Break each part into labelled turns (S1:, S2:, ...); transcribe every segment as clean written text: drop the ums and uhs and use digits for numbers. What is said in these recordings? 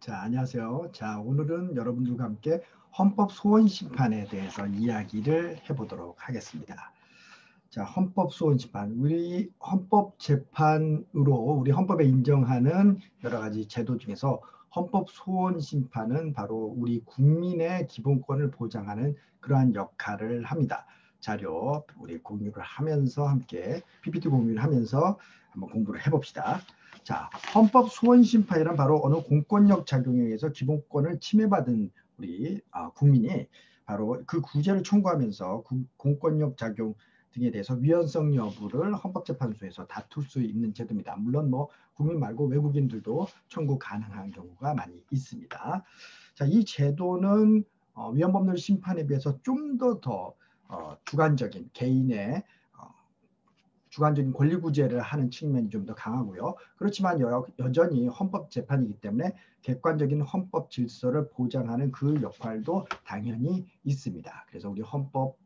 S1: 자, 안녕하세요. 자, 오늘은 여러분들과 함께 헌법 소원 심판에 대해서 이야기를 해보도록 하겠습니다. 자, 헌법 소원 심판. 우리 헌법 재판으로 우리 헌법에 인정하는 여러 가지 제도 중에서 헌법 소원 심판은 바로 우리 국민의 기본권을 보장하는 그러한 역할을 합니다. 자료 우리 공유를 하면서 함께 PPT 공유를 하면서 한번 공부를 해봅시다. 자, 헌법 소원 심판이란 바로 어느 공권력 작용에 의해서 기본권을 침해받은 우리 국민이 바로 그 구제를 청구하면서 공권력 작용 등에 대해서 위헌성 여부를 헌법재판소에서 다툴 수 있는 제도입니다. 물론 뭐 국민 말고 외국인들도 청구 가능한 경우가 많이 있습니다. 자, 이 제도는 위헌법률 심판에 비해서 좀 더 주관적인 개인의 주관적인 권리 구제를 하는 측면이 좀 더 강하고요. 그렇지만 여전히 헌법 재판이기 때문에 객관적인 헌법 질서를 보장하는 그 역할도 당연히 있습니다. 그래서 우리 헌법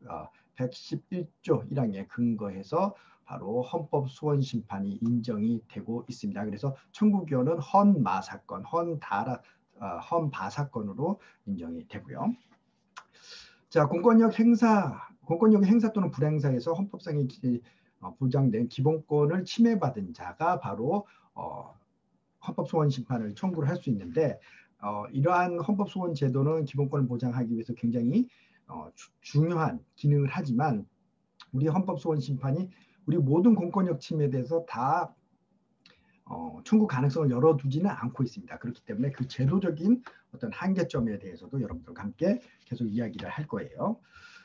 S1: 111조 1항에 근거해서 바로 헌법 소원 심판이 인정이 되고 있습니다. 그래서 청구기원은 헌마 사건, 헌바 사건으로 인정이 되고요. 자, 공권력 행사 또는 불행사에서 헌법상의 보장된 기본권을 침해받은 자가 바로 헌법소원 심판을 청구를 할 수 있는데 이러한 헌법소원 제도는 기본권을 보장하기 위해서 굉장히 중요한 기능을 하지만 우리 헌법소원 심판이 우리 모든 공권력 침해에 대해서 다 청구 가능성을 열어두지는 않고 있습니다. 그렇기 때문에 그 제도적인 어떤 한계점에 대해서도 여러분들과 함께 계속 이야기를 할 거예요.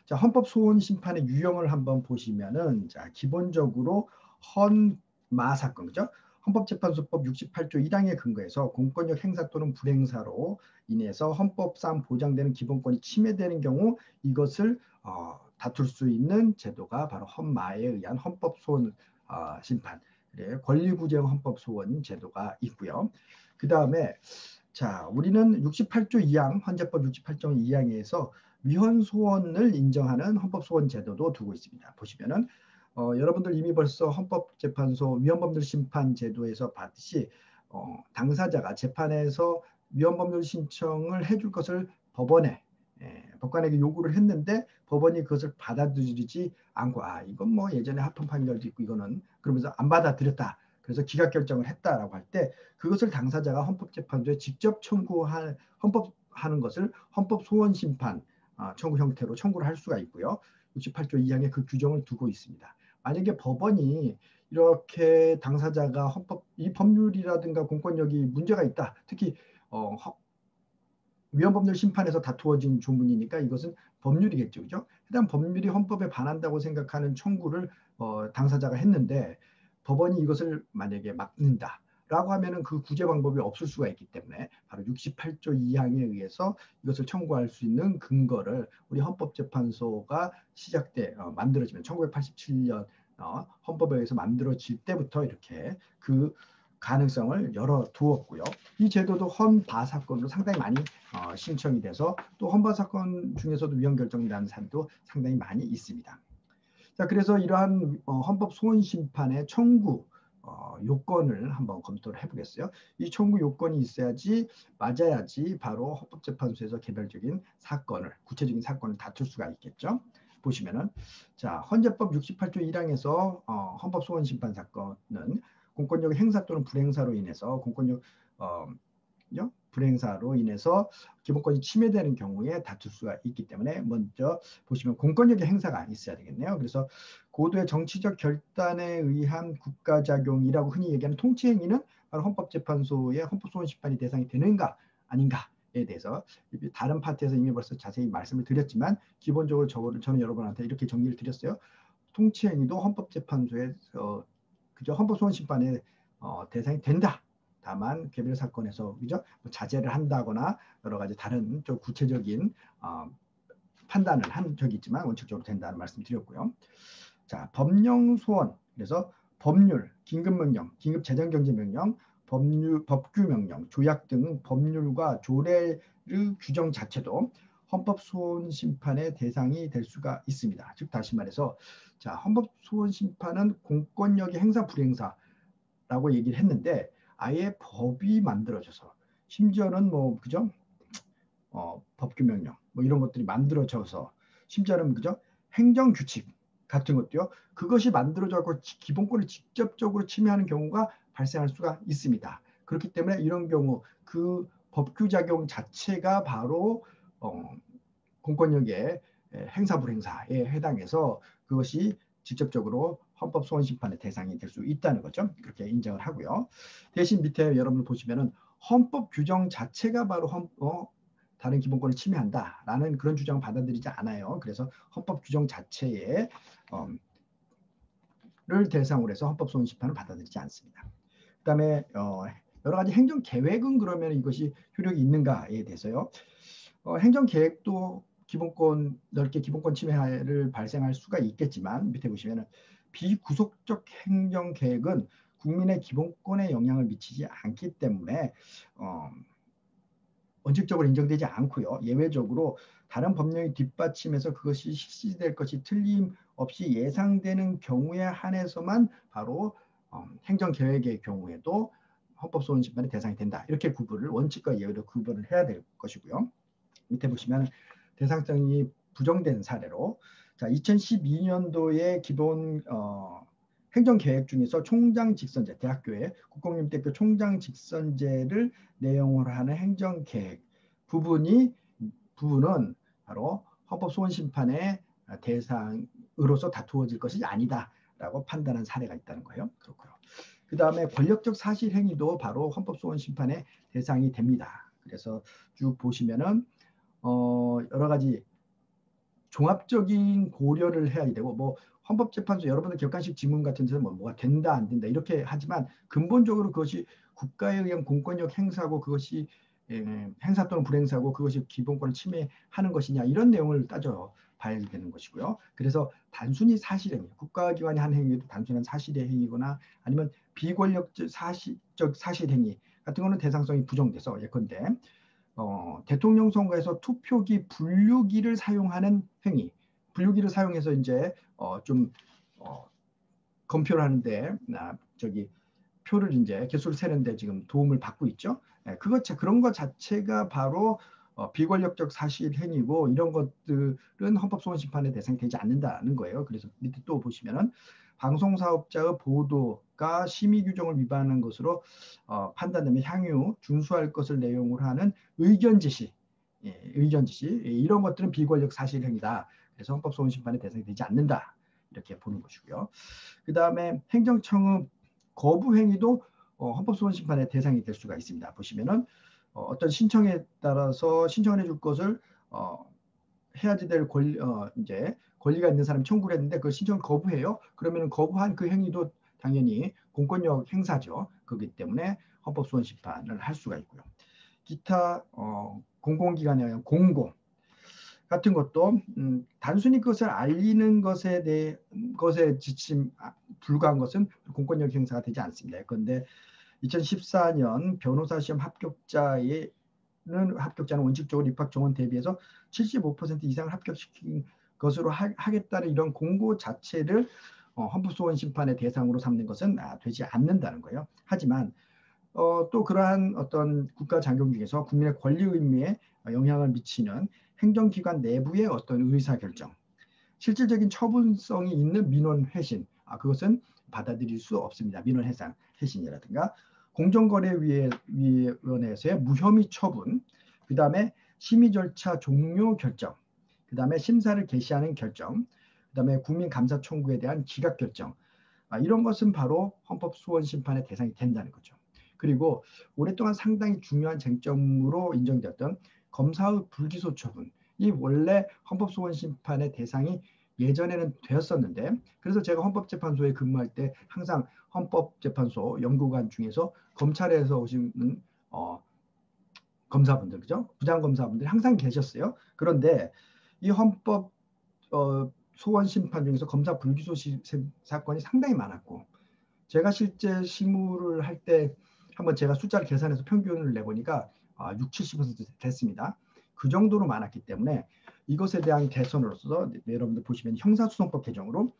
S1: 자, 헌법 소원 심판의 유형을 한번 보시면은 자, 기본적으로 헌마 사건, 그죠? 헌법재판소법 68조 1항에 근거해서 공권력 행사 또는 불행사로 인해서 헌법상 보장되는 기본권이 침해되는 경우 이것을 다툴 수 있는 제도가 바로 헌마에 의한 헌법 소원 심판, 권리구제 헌법 소원 제도가 있고요. 그 다음에 자, 우리는 68조 2항, 헌재법 68조 2항에서 위헌 소원을 인정하는 헌법 소원 제도도 두고 있습니다. 보시면은 여러분들 이미 벌써 헌법재판소 위헌법률 심판 제도에서 봤듯이 당사자가 재판에서 위헌법률 신청을 해줄 것을 법관에게 요구를 했는데 법원이 그것을 받아들이지 않고 이건 뭐 예전에 합헌 판결도 있고 이거는 그러면서 안 받아들였다. 그래서 기각 결정을 했다라고 할 때 그것을 당사자가 헌법재판소에 직접 헌법하는 것을 헌법 소원 심판 청구 형태로 청구를 할 수가 있고요. 68조 2항에 그 규정을 두고 있습니다. 만약에 법원이 이렇게 당사자가 이 법률이라든가 공권력이 문제가 있다. 특히 위헌법률 심판에서 다투어진 조문이니까 이것은 법률이겠죠. 그죠? 해당 법률이 헌법에 반한다고 생각하는 청구를 당사자가 했는데 법원이 이것을 만약에 막는다. 라고 하면은 그 구제 방법이 없을 수가 있기 때문에 바로 68조 2항에 의해서 이것을 청구할 수 있는 근거를 우리 헌법재판소가 만들어지면 1987년 헌법에 의해서 만들어질 때부터 이렇게 그 가능성을 열어두었고요. 이 제도도 헌바 사건으로 상당히 많이 신청이 돼서 또 헌바 사건 중에서도 위헌 결정이 나는 사례도 상당히 많이 있습니다. 자, 그래서 이러한 헌법 소원 심판의 청구 요건을 한번 검토를 해보겠어요. 이 청구 요건이 맞아야지 바로 헌법재판소에서 개별적인 구체적인 사건을 다툴 수가 있겠죠. 보시면은 자, 헌재법 68조 1항에서 헌법 소원 심판 사건은 공권력 행사 또는 불행사로 인해서 불행사로 인해서 기본권이 침해되는 경우에 다툴 수가 있기 때문에 먼저 보시면 공권력의 행사가 있어야 되겠네요. 그래서 고도의 정치적 결단에 의한 국가작용이라고 흔히 얘기하는 통치행위는 바로 헌법재판소의 헌법소원 심판이 대상이 되는가 아닌가에 대해서 다른 파트에서 이미 벌써 자세히 말씀을 드렸지만 기본적으로 저는 여러분한테 이렇게 정리를 드렸어요. 통치행위도 헌법재판소에서 그저 헌법소원 심판의 대상이 된다. 다만 개별 사건에서 그죠? 자제를 한다거나 여러 가지 다른 좀 구체적인 판단을 한 적이 있지만 원칙적으로 된다는 말씀 드렸고요. 자, 법령 소원. 그래서 법률, 긴급명령, 긴급재정경제명령, 법규명령, 조약 등 법률과 조례의 규정 자체도 헌법소원 심판의 대상이 될 수가 있습니다. 즉 다시 말해서 자, 헌법소원 심판은 공권력의 행사 불행사라고 얘기를 했는데 아예 법이 만들어져서 심지어는 뭐 그죠? 법규명령 뭐 이런 것들이 만들어져서 심지어는 그죠? 행정규칙 같은 것도요. 그것이 만들어져서 기본권을 직접적으로 침해하는 경우가 발생할 수가 있습니다. 그렇기 때문에 이런 경우 그 법규 작용 자체가 바로 공권력의 행사 불행사에 해당해서 그것이 직접적으로 헌법 소원 심판의 대상이 될 수 있다는 거죠. 그렇게 인정을 하고요. 대신 밑에 여러분 보시면은 헌법 규정 자체가 바로 다른 기본권을 침해한다라는 그런 주장을 받아들이지 않아요. 그래서 헌법 규정 자체에 를 대상으로 해서 헌법 소원 심판을 받아들이지 않습니다. 그다음에 여러 가지 행정 계획은 그러면 이것이 효력이 있는가에 대해서요. 행정 계획도 기본권 넓게 기본권 침해를 발생할 수가 있겠지만 밑에 보시면은 비구속적 행정 계획은 국민의 기본권에 영향을 미치지 않기 때문에 원칙적으로 인정되지 않고요. 예외적으로 다른 법령이 뒷받침해서 그것이 실시될 것이 틀림없이 예상되는 경우에 한해서만 바로 행정계획의 경우에도 헌법소원 심판의 대상이 된다. 이렇게 구분을 원칙과 예외로 구분을 해야 될 것이고요. 밑에 보시면 대상성이 부정된 사례로 자 2012년도에 기본 행정계획 중에서 총장 직선제, 대학교의 국공립대학교 총장 직선제를 내용으로 하는 행정계획 부분은 바로 헌법소원심판의 대상으로서 다투어질 것이 아니다라고 판단한 사례가 있다는 거예요. 그렇고요. 그 다음에 권력적 사실행위도 바로 헌법소원심판의 대상이 됩니다. 그래서 쭉 보시면은 여러 가지 종합적인 고려를 해야 되고 뭐 헌법재판소 여러분들 객관식 지문 같은 데서 뭐가 된다 안 된다 이렇게 하지만 근본적으로 그것이 국가에 의한 공권력 행사고 그것이 행사 또는 불행사고 그것이 기본권을 침해하는 것이냐 이런 내용을 따져 봐야 되는 것이고요. 그래서 단순히 사실행위, 국가기관이 한 행위도 단순한 사실의 행위거나 아니면 비권력적 사실행위 같은 거는 대상성이 부정돼서 예컨대 대통령 선거에서 투표기 분류기를 사용하는 행위, 분류기를 사용해서 이제 좀 검표를 하는데 표를 이제 개수를 세는데 지금 도움을 받고 있죠. 그런 것 자체가 바로 비권력적 사실 행위고 이런 것들은 헌법소원심판의 대상이 되지 않는다는 거예요. 그래서 밑에 또 보시면은 방송사업자의 보도가 심의 규정을 위반한 것으로 판단되면 향후 준수할 것을 내용으로 하는 의견 제시, 이런 것들은 비권력 사실 행위다. 그래서 헌법소원심판의 대상이 되지 않는다. 이렇게 보는 것이고요. 그 다음에 행정청의 거부 행위도 헌법소원심판의 대상이 될 수가 있습니다. 보시면은 어떤 신청에 따라서 신청을 해줄 것을 해야지 될 이제 권리가 있는 사람이 청구를 했는데 그 신청을 거부해요. 그러면 거부한 그 행위도 당연히 공권력 행사죠. 그렇기 때문에 헌법소원심판을 할 수가 있고요. 기타 공공기관에 의한 공고 같은 것도 단순히 그것을 알리는 것에 불과한 것은 공권력 행사가 되지 않습니다. 그런데 2014년 변호사 시험 합격자는 원칙적으로 입학 정원 대비해서 75% 이상을 합격시킨 것으로 하겠다는 이런 공고 자체를 헌법소원 심판의 대상으로 삼는 것은 되지 않는다는 거예요. 하지만 또 그러한 어떤 국가 장경 중에서 국민의 권리 의무에 영향을 미치는 행정기관 내부의 어떤 의사결정, 실질적인 처분성이 있는 민원 회신, 그것은 받아들일 수 없습니다. 민원 회신이라든가 공정거래위원회에서의 무혐의 처분, 그 다음에 심의 절차 종료 결정, 그 다음에 심사를 개시하는 결정, 그 다음에 국민감사 청구에 대한 기각 결정, 이런 것은 바로 헌법소원심판의 대상이 된다는 거죠. 그리고 오랫동안 상당히 중요한 쟁점으로 인정되었던 검사의 불기소 처분, 이 원래 헌법소원심판의 대상이 예전에는 되었었는데 그래서 제가 헌법재판소에 근무할 때 항상 헌법재판소 연구관 중에서 검찰에서 오시는 검사분들, 그죠? 부장검사분들이 항상 계셨어요. 그런데 이 헌법 소원심판 중에서 검사 불기소 사건이 상당히 많았고 제가 실제 실무를 할 때 한번 제가 숫자를 계산해서 평균을 내보니까 6, 70% 됐습니다. 그 정도로 많았기 때문에 이것에 대한 개선으로서 여러분들 보시면 형사소송법 개정으로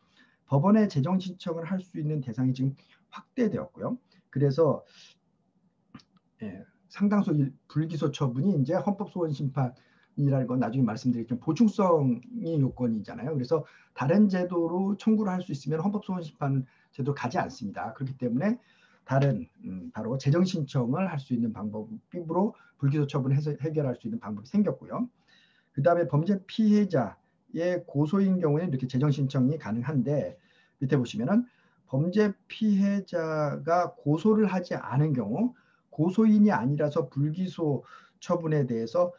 S1: 법원에 재정 신청을 할 수 있는 대상이 지금 확대되었고요. 그래서 상당수 불기소 처분이 이제 헌법소원심판이라는 건 나중에 말씀드릴게요. 보충성이 요건이잖아요. 그래서 다른 제도로 청구를 할 수 있으면 헌법소원심판 제도 가지 않습니다. 그렇기 때문에 다른 바로 재정신청을 할 수 있는 방법으로 불기소 처분해서 해결할 수 있는 방법이 생겼고요. 그 다음에 범죄 피해자의 고소인 경우에는 이렇게 재정신청이 가능한데 밑에 보시면은 범죄 피해자가 고소를 하지 않은 경우 고소인이 아니라서 불기소 처분에 대해서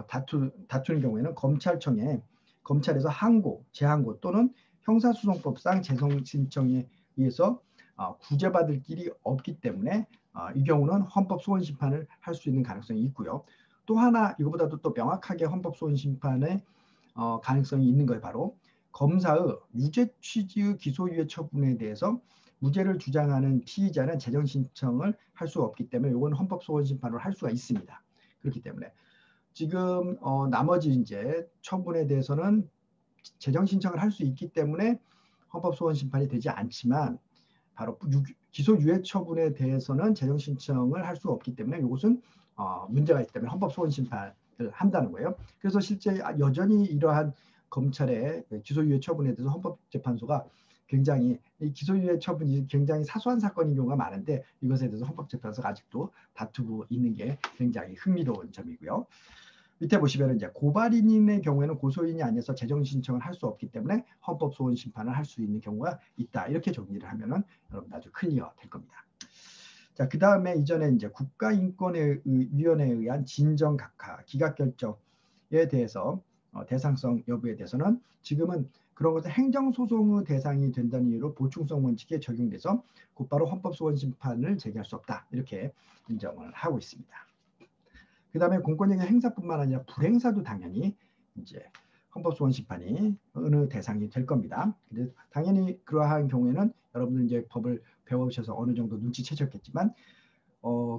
S1: 다투는 경우에는 검찰에서 항고, 재항고 또는 형사소송법상 재정신청에 의해서 구제받을 길이 없기 때문에 이 경우는 헌법소원심판을 할 수 있는 가능성이 있고요. 또 하나 이거보다도 또 명확하게 헌법소원심판의 가능성이 있는 걸 바로 검사의 유죄 취지의 기소유예 처분에 대해서 무죄를 주장하는 피의자는 재정신청을 할 수 없기 때문에 이건 헌법소원심판으로 할 수가 있습니다. 그렇기 때문에 지금 나머지 이제 처분에 대해서는 재정신청을 할 수 있기 때문에 헌법소원심판이 되지 않지만 바로 기소유예 처분에 대해서는 재정신청을 할 수 없기 때문에 이것은 문제가 있기 때문에 헌법소원심판을 한다는 거예요. 그래서 실제 여전히 이러한 검찰의 기소유예 처분에 대해서 헌법재판소가 굉장히 이 기소유예 처분이 굉장히 사소한 사건인 경우가 많은데 이것에 대해서 헌법재판소가 아직도 다투고 있는 게 굉장히 흥미로운 점이고요. 밑에 보시면 이제 고발인의 경우에는 고소인이 아니어서 재정신청을 할 수 없기 때문에 헌법소원심판을 할 수 있는 경우가 있다. 이렇게 정리를 하면은 여러분 아주 클리어 될 겁니다. 자, 그 다음에 이전에 이제 국가인권위원회에 의한 진정각하 기각결정에 대해서 대상성 여부에 대해서는 지금은 그런 것은 행정소송의 대상이 된다는 이유로 보충성 원칙에 적용돼서 곧바로 헌법소원심판을 제기할 수 없다. 이렇게 인정을 하고 있습니다. 그 다음에 공권력의 행사뿐만 아니라 불행사도 당연히 이제 헌법소원심판이 어느 대상이 될 겁니다. 근데 당연히 그러한 경우에는 여러분들 이제 법을 배워오셔서 어느 정도 눈치채셨겠지만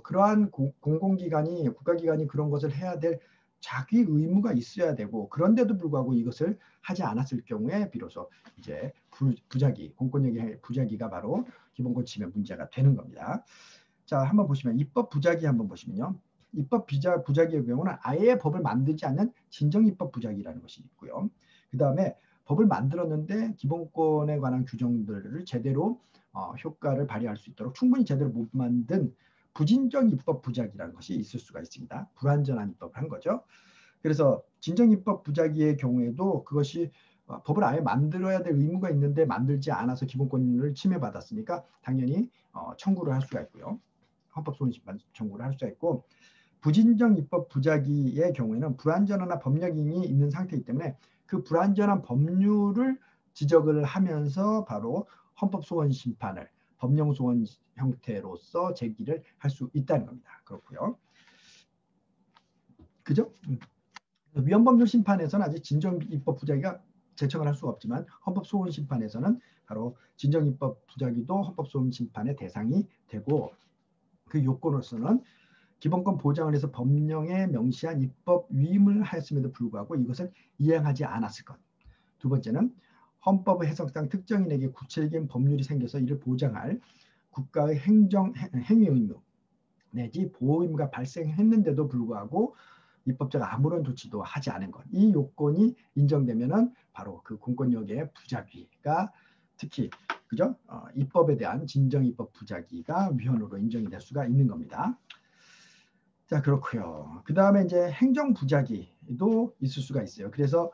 S1: 그러한 공공기관이 국가기관이 그런 것을 해야 될 자기 의무가 있어야 되고 그런데도 불구하고 이것을 하지 않았을 경우에 비로소 이제 공권력의 부작위가 바로 기본권 침해 문제가 되는 겁니다. 자, 한번 보시면 입법 부작위 한번 보시면요. 입법 부작위의 경우는 아예 법을 만들지 않는 진정입법 부작위라는 것이 있고요. 그 다음에 법을 만들었는데 기본권에 관한 규정들을 제대로 효과를 발휘할 수 있도록 충분히 제대로 못 만든 부진정 입법 부작위라는 것이 있을 수가 있습니다. 불완전한 입법을 한 거죠. 그래서 진정 입법 부작위의 경우에도 그것이 법을 아예 만들어야 될 의무가 있는데 만들지 않아서 기본권을 침해받았으니까 당연히 청구를 할 수가 있고요. 헌법소원심판 청구를 할 수가 있고 부진정 입법 부작위의 경우에는 불완전한 법령이 있는 상태이기 때문에 그 불완전한 법률을 지적을 하면서 바로 헌법소원심판을 법령소원 형태로서 제기를 할 수 있다는 겁니다. 그렇고요. 그죠? 위헌법률 심판에서는 아직 진정 입법 부작위가 제청을 할 수가 없지만 헌법소원심판에서는 바로 진정 입법 부작위도 헌법소원심판의 대상이 되고 그 요건으로서는 기본권 보장을 해서 법령에 명시한 입법 위임을 하였음에도 불구하고 이것을 이행하지 않았을 것. 두 번째는 헌법의 해석상 특정인에게 구체적인 법률이 생겨서 이를 보장할 국가의 행위 의무 내지 보호 의무가 발생했는데도 불구하고 입법자가 아무런 조치도 하지 않은 것. 이 요건이 인정되면은 바로 그 공권력의 부작위가 특히 그죠? 입법에 대한 진정 입법 부작위가 위헌으로 인정이 될 수가 있는 겁니다. 자, 그렇고요. 그 다음에 이제 행정 부작위도 있을 수가 있어요. 그래서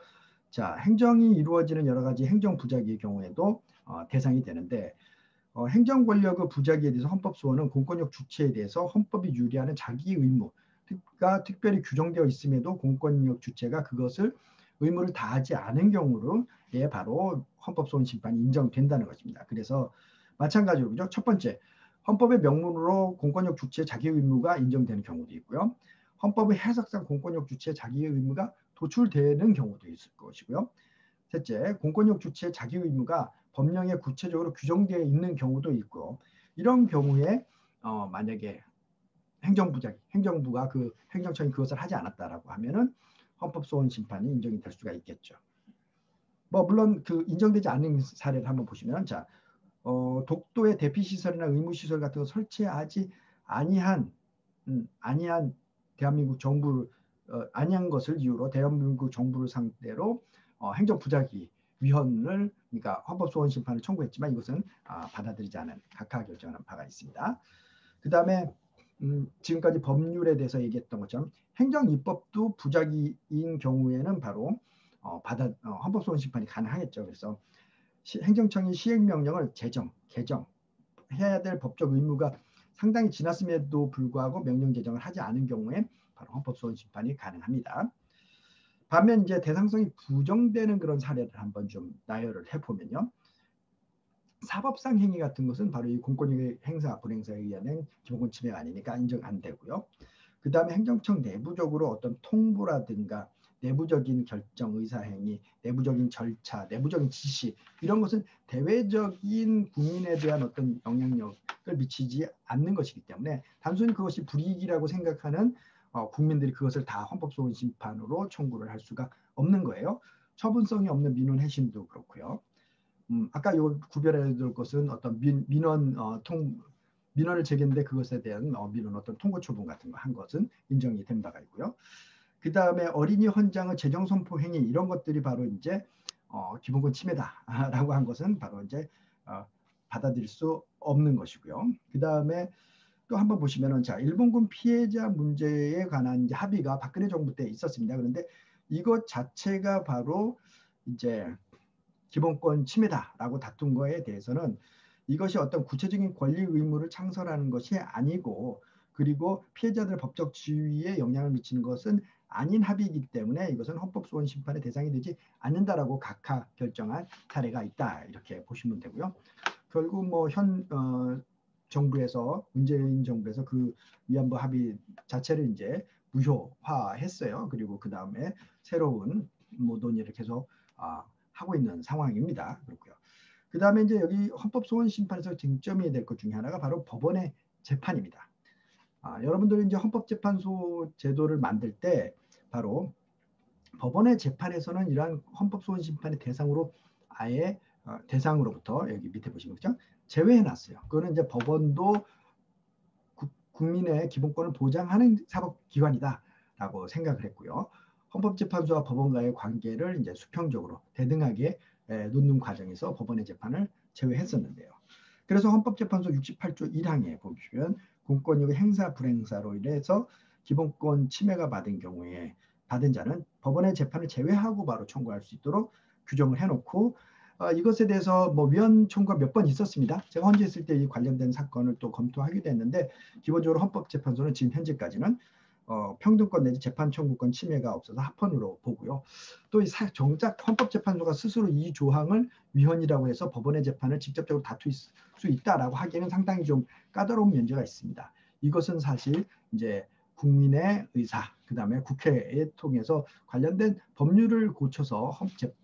S1: 자, 행정이 이루어지는 여러 가지 행정 부작위의 경우에도 대상이 되는데 행정 권력의 부작위에 대해서 헌법소원은 공권력 주체에 대해서 헌법이 유리하는 자기 의무가 특별히 규정되어 있음에도 공권력 주체가 그것을 의무를 다하지 않은 경우로 바로 헌법소원 심판이 인정된다는 것입니다. 그래서 마찬가지로 그죠? 첫 번째, 헌법의 명문으로 공권력 주체의 자기 의무가 인정되는 경우도 있고요. 헌법의 해석상 공권력 주체의 자기 의무가 도출되는 경우도 있을 것이고요. 셋째, 공권력 주체의 자기 의무가 법령에 구체적으로 규정되어 있는 경우도 있고 이런 경우에 만약에 행정부가 그 행정청이 그것을 하지 않았다라고 하면은 헌법소원 심판이 인정이 될 수가 있겠죠. 뭐 물론 그 인정되지 않는 사례를 한번 보시면 자 독도의 대피시설이나 의무시설 같은 거 설치하지 아니한 아니한 대한민국 정부 아니한 것을 이유로 대한민국 정부를 상대로 행정부작위 위헌을 그러니까 헌법소원 심판을 청구했지만 이것은 받아들이지 않은 각하 결정하는 바가 있습니다. 그 다음에 지금까지 법률에 대해서 얘기했던 것처럼 행정입법도 부작위인 경우에는 바로 헌법소원 심판이 가능하겠죠. 그래서 행정청이 시행명령을 제정, 개정 해야 될 법적 의무가 상당히 지났음에도 불구하고 명령 제정을 하지 않은 경우에 바로 헌법소원 심판이 가능합니다. 반면 이제 대상성이 부정되는 그런 사례를 한번 좀 나열을 해보면요. 사법상 행위 같은 것은 바로 이 공권력의 행사, 불행사에 의한 기본권 침해가 아니니까 인정 안 되고요. 그 다음에 행정청 내부적으로 어떤 통보라든가 내부적인 결정, 의사행위, 내부적인 절차, 내부적인 지시 이런 것은 대외적인 국민에 대한 어떤 영향력을 미치지 않는 것이기 때문에 단순히 그것이 불이익이라고 생각하는 국민들이 그것을 다 헌법소원 심판으로 청구를 할 수가 없는 거예요. 처분성이 없는 민원 회신도 그렇고요. 아까 요 구별해야 될 것은 어떤 민원을 제기했는데 그것에 대한 민원 어떤 통고 처분 같은 거 한 것은 인정이 된 바가 있고요. 그 다음에 어린이 헌장의 재정 선포 행위 이런 것들이 바로 이제 기본권 침해다라고 한 것은 바로 이제 받아들일 수 없는 것이고요. 그 다음에 또 한번 보시면은 자 일본군 피해자 문제에 관한 이제 합의가 박근혜 정부 때 있었습니다. 그런데 이것 자체가 바로 이제 기본권 침해다라고 다툰 거에 대해서는 이것이 어떤 구체적인 권리 의무를 창설하는 것이 아니고 그리고 피해자들 법적 지위에 영향을 미치는 것은 아닌 합의이기 때문에 이것은 헌법소원 심판의 대상이 되지 않는다라고 각하 결정한 사례가 있다 이렇게 보시면 되고요. 결국 뭐 현 정부에서 문재인 정부에서 그 위안부 합의 자체를 이제 무효화했어요. 그리고 그 다음에 새로운 뭐 논의를 계속 하고 있는 상황입니다. 그렇고요. 그 다음에 이제 여기 헌법소원심판에서 쟁점이 될 것 중에 하나가 바로 법원의 재판입니다. 여러분들이 이제 헌법재판소 제도를 만들 때 바로 법원의 재판에서는 이러한 헌법소원심판의 대상으로 아예 대상으로부터 여기 밑에 보시면 그죠? 제외해놨어요. 그거는 이제 법원도 국민의 기본권을 보장하는 사법기관이다라고 생각을 했고요. 헌법재판소와 법원과의 관계를 이제 수평적으로 대등하게 놓는 과정에서 법원의 재판을 제외했었는데요. 그래서 헌법재판소 68조 1항에 보시면 공권력의 행사 불행사로 인해서 기본권 침해가 받은 경우에 받은 자는 법원의 재판을 제외하고 바로 청구할 수 있도록 규정을 해놓고 이것에 대해서 뭐 위헌 청구가 몇 번 있었습니다. 제가 헌재했을 때 이 관련된 사건을 또 검토하기도 했는데 기본적으로 헌법재판소는 지금 현재까지는 평등권 내지 재판 청구권 침해가 없어서 합헌으로 보고요. 또 정작 헌법재판소가 스스로 이 조항을 위헌이라고 해서 법원의 재판을 직접적으로 다툴 수 있다라고 하기에는 상당히 좀 까다로운 면제가 있습니다. 이것은 사실 이제 국민의 의사, 그 다음에 국회에 통해서 관련된 법률을 고쳐서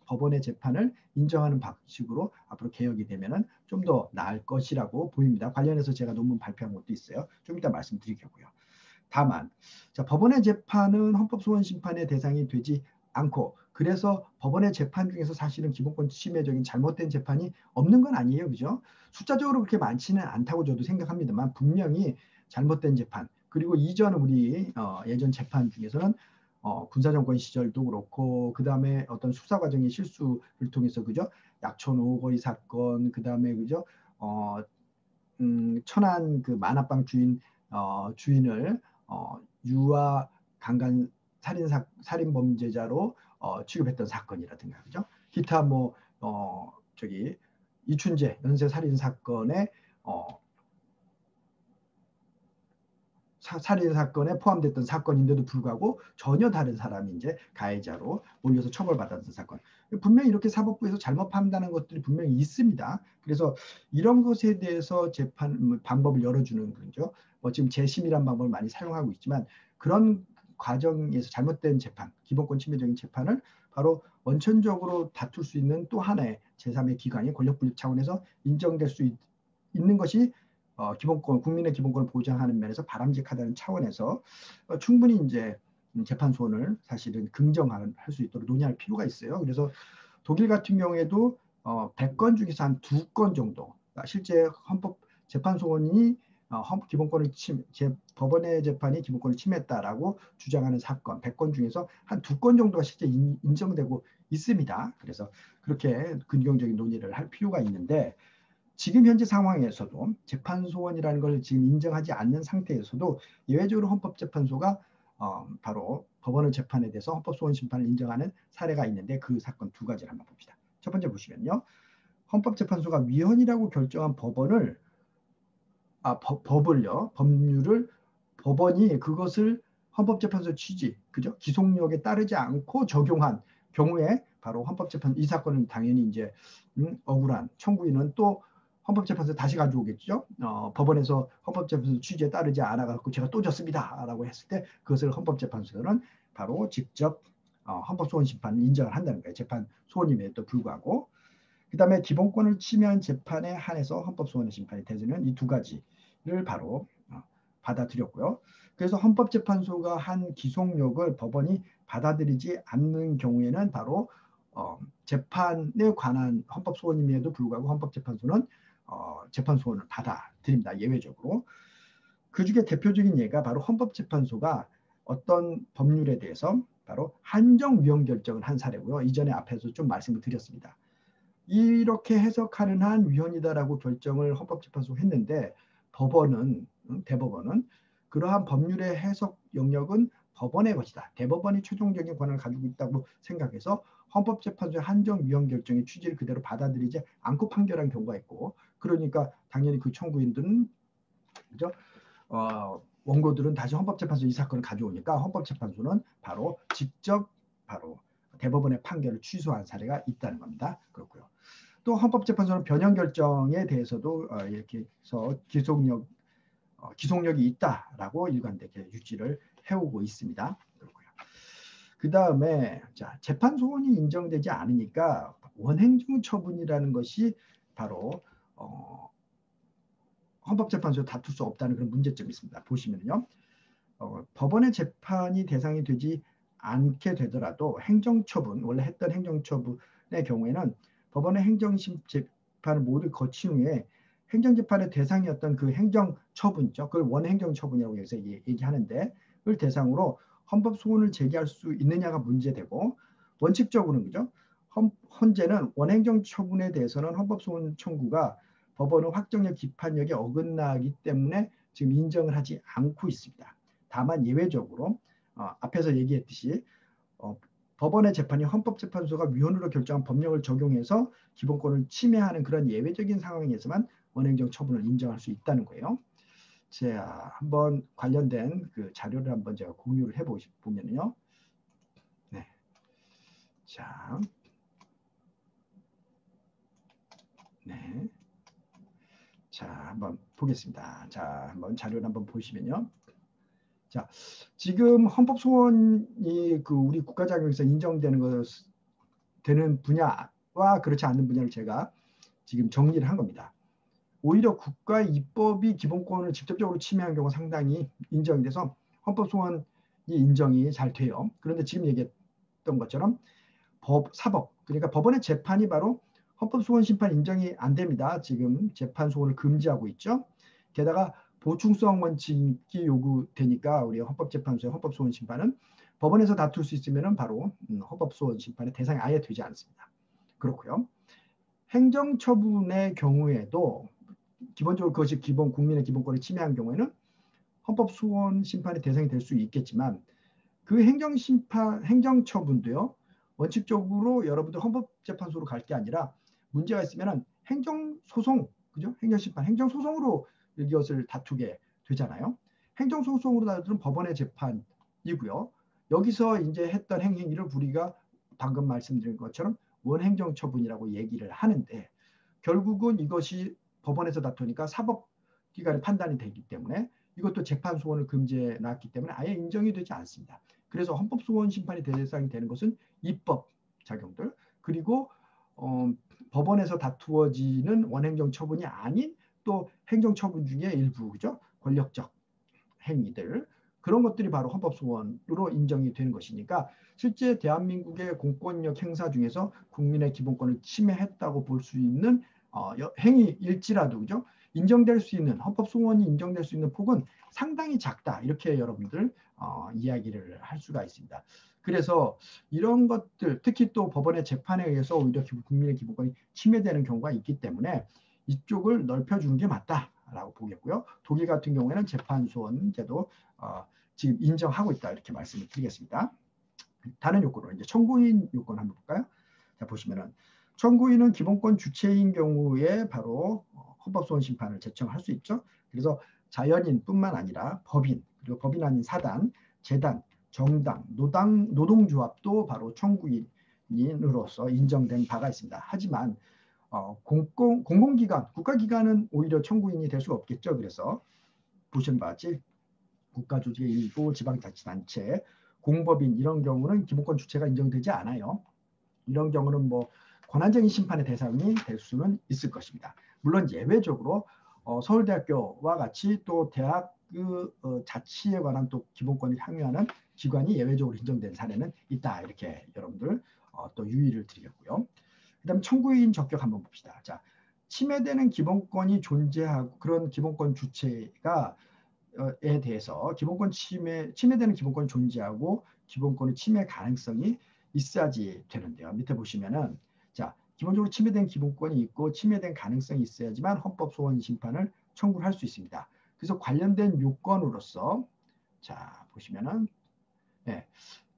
S1: 법원의 재판을 인정하는 방식으로 앞으로 개혁이 되면 좀 더 나을 것이라고 보입니다. 관련해서 제가 논문 발표한 것도 있어요. 좀 이따 말씀드리겠고요. 다만 자, 법원의 재판은 헌법소원 심판의 대상이 되지 않고 그래서 법원의 재판 중에서 사실은 기본권 침해적인 잘못된 재판이 없는 건 아니에요. 그죠? 숫자적으로 그렇게 많지는 않다고 저도 생각합니다만 분명히 잘못된 재판 그리고 이전 우리 예전 재판 중에서는 군사정권 시절도 그렇고 그 다음에 어떤 수사 과정의 실수를 통해서 그죠? 약촌 오거리 사건 그 다음에 그죠? 천안 그 만화방 주인을 유아 강간 살인 범죄자로 취급했던 사건이라든가 그죠? 기타 뭐 저기 이춘재 연쇄 살인 사건에 살인 사건에 포함됐던 사건인데도 불구하고 전혀 다른 사람이 이제 가해자로 몰려서 처벌받았던 사건. 분명히 이렇게 사법부에서 잘못 판단하는 것들이 분명히 있습니다. 그래서 이런 것에 대해서 재판 방법을 열어주는 거죠. 지금 재심이란 방법을 많이 사용하고 있지만 그런 과정에서 잘못된 재판, 기본권 침해적인 재판을 바로 원천적으로 다툴 수 있는 또 하나의 제3의 기관이 권력분립 차원에서 인정될 수 있는 것이 기본권, 국민의 기본권을 보장하는 면에서 바람직하다는 차원에서 충분히 이제 재판소원을 사실은 긍정할 수 있도록 논의할 필요가 있어요. 그래서 독일 같은 경우에도 100건 중에서 한 2건 정도 실제 헌법 재판소원이 기본권을 법원의 재판이 기본권을 침해했다라고 주장하는 사건 100건 중에서 한 2건 정도가 실제 인정되고 있습니다. 그래서 그렇게 근경적인 논의를 할 필요가 있는데 지금 현재 상황에서도 재판소원이라는 걸 지금 인정하지 않는 상태에서도 예외적으로 헌법재판소가 바로 법원의 재판에 대해서 헌법소원 심판을 인정하는 사례가 있는데 그 사건 2가지를 한번 봅시다. 첫 번째 보시면요. 헌법재판소가 위헌이라고 결정한 법률을 법원이 그것을 헌법재판소 취지, 그죠? 기속력에 따르지 않고 적용한 경우에 바로 이 사건은 당연히 이제 억울한 청구인은 또 헌법재판소 다시 가져오겠죠. 법원에서 헌법재판소 취지에 따르지 않아갖고 제가 또 졌습니다라고 했을 때 그것을 헌법재판소는 바로 직접 헌법소원 심판을 인정을 한다는 거예요. 재판 소원임에도 불구하고. 그 다음에 기본권을 침해한 재판에 한해서 헌법소원의 심판이 되는 이 2가지를 바로 받아들였고요. 그래서 헌법재판소가 한 기속력을 법원이 받아들이지 않는 경우에는 바로 재판에 관한 헌법소원임에도 불구하고 헌법재판소는 재판소원을 받아들입니다. 예외적으로. 그 중에 대표적인 예가 바로 헌법재판소가 어떤 법률에 대해서 바로 한정위헌 결정을 한 사례고요. 이전에 앞에서 좀 말씀을 드렸습니다. 이렇게 해석하는 한 위헌이다라고 결정을 헌법재판소가 했는데 대법원은 그러한 법률의 해석 영역은 법원의 것이다. 대법원이 최종적인 권한을 가지고 있다고 생각해서 헌법재판소의 한정위헌 결정의 취지를 그대로 받아들이지 않고 판결한 경우가 있고 그러니까 당연히 그 청구인들은 그죠? 원고들은 다시 헌법재판소 이 사건을 가져오니까 헌법재판소는 바로 직접 대법원의 판결을 취소한 사례가 있다는 겁니다. 그렇고요. 또 헌법재판소는 변형 결정에 대해서도 이렇게 해서 기속력이 있다라고 일관되게 유지를 해오고 있습니다. 그렇고요. 그 다음에 재판 소원이 인정되지 않으니까 원행정 처분이라는 것이 바로 헌법재판소에 다툴 수 없다는 그런 문제점이 있습니다. 보시면요. 법원의 재판이 대상이 되지 않게 되더라도 행정처분, 원래 했던 행정처분의 경우에는 법원의 행정재판을 모두 거친 후에 행정재판의 대상이었던 그 행정처분이죠. 그걸 원행정처분이라고 여기서 얘기하는데 그걸 대상으로 헌법소원을 제기할 수 있느냐가 문제되고 원칙적으로는 그죠? 현재는 원행정처분에 대해서는 헌법소원 청구가 법원의 확정력 기판력에 어긋나기 때문에 지금 인정을 하지 않고 있습니다. 다만 예외적으로 앞에서 얘기했듯이 법원의 재판이 헌법재판소가 위헌으로 결정한 법령을 적용해서 기본권을 침해하는 그런 예외적인 상황에서만 원행정 처분을 인정할 수 있다는 거예요. 자, 한번 관련된 그 자료를 한번 제가 공유를 해보면요. 네. 자, 네. 자, 한번 보겠습니다. 자, 한번 자료를 한번 보시면요. 자, 지금 헌법소원이 그 우리 국가자격에서 인정되는 되는 분야와 그렇지 않는 분야를 제가 지금 정리를 한 겁니다. 오히려 국가의 입법이 기본권을 직접적으로 침해한 경우가 상당히 인정이 돼서 헌법소원이 인정이 잘 돼요. 그런데 지금 얘기했던 것처럼 사법, 그러니까 법원의 재판이 바로 헌법소원 심판 인정이 안 됩니다. 지금 재판소원을 금지하고 있죠. 게다가 보충성 원칙이 요구되니까 우리 헌법재판소의 헌법소원 심판은 법원에서 다툴 수 있으면 바로 헌법소원 심판의 대상이 아예 되지 않습니다. 그렇고요. 행정처분의 경우에도 기본적으로 그것이 국민의 기본권을 침해한 경우에는 헌법소원 심판의 대상이 될 수 있겠지만 그 행정처분도요. 원칙적으로 여러분들 헌법재판소로 갈 게 아니라 문제가 있으면 행정소송, 그죠? 행정심판, 행정소송으로 이것을 다투게 되잖아요. 행정소송으로 다투는 법원의 재판이고요. 여기서 이제 했던 행위를 우리가 방금 말씀드린 것처럼 원행정처분이라고 얘기를 하는데 결국은 이것이 법원에서 다투니까 사법기관의 판단이 되기 때문에 이것도 재판소원을 금지해 놨기 때문에 아예 인정이 되지 않습니다. 그래서 헌법소원 심판이 대상이 되는 것은 입법 작용들 그리고 법원에서 다투어지는 원행정 처분이 아닌 또 행정 처분 중에 일부 그죠? 권력적 행위들 그런 것들이 바로 헌법소원으로 인정이 되는 것이니까 실제 대한민국의 공권력 행사 중에서 국민의 기본권을 침해했다고 볼 수 있는 행위일지라도 그죠? 인정될 수 있는 헌법 소원이 인정될 수 있는 폭은 상당히 작다. 이렇게 여러분들 이야기를 할 수가 있습니다. 그래서 이런 것들 특히 또 법원의 재판에 의해서 오히려 국민의 기본권이 침해되는 경우가 있기 때문에 이쪽을 넓혀주는 게 맞다라고 보겠고요. 독일 같은 경우에는 재판소원제도 지금 인정하고 있다 이렇게 말씀을 드리겠습니다. 다른 요건으로 이제 청구인 요건 한번 볼까요? 자 보시면은 청구인은 기본권 주체인 경우에 바로 헌법소원 심판을 제청할 수 있죠. 그래서 자연인뿐만 아니라 법인 그리고 법인 아닌 사단, 재단, 정당, 노동조합도 바로 청구인으로서 인정된 바가 있습니다. 하지만 공공기관, 국가기관은 오히려 청구인이 될 수가 없겠죠. 그래서 보시는 바와 같이 국가조직의 일부, 지방자치단체, 공법인 이런 경우는 기본권 주체가 인정되지 않아요. 이런 경우는 뭐 권한쟁의 심판의 대상이 될 수는 있을 것입니다. 물론 예외적으로 서울대학교와 같이 또 대학 자치에 관한 또 기본권을 향유하는 기관이 예외적으로 인정된 사례는 있다. 이렇게 여러분들 또 유의를 드리겠고요. 그다음 청구인 적격 한번 봅시다. 자, 침해되는 기본권이 존재하고 그런 기본권 주체가 에 대해서 기본권 침해되는 기본권이 존재하고 기본권의 침해 가능성이 있어야지 되는데요. 밑에 보시면은 자 기본적으로 침해된 기본권이 있고 침해된 가능성이 있어야지만 헌법 소원 심판을 청구를 할 수 있습니다. 그래서 관련된 요건으로서 자 보시면은 네,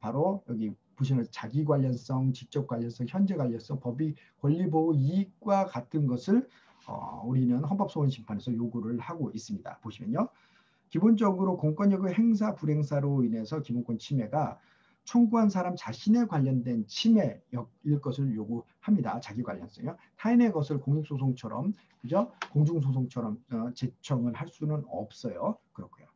S1: 바로 여기 보시면 자기 관련성, 직접 관련성, 현재 관련성, 법의 권리보호 이익과 같은 것을 우리는 헌법 소원 심판에서 요구를 하고 있습니다. 보시면요. 기본적으로 공권력의 행사 불행사로 인해서 기본권 침해가 청구한 사람 자신에 관련된 침해일 것을 요구합니다. 자기 관련성이요. 타인의 것을 공익소송처럼 그죠? 공중소송처럼 제청을 할 수는 없어요. 그렇고요.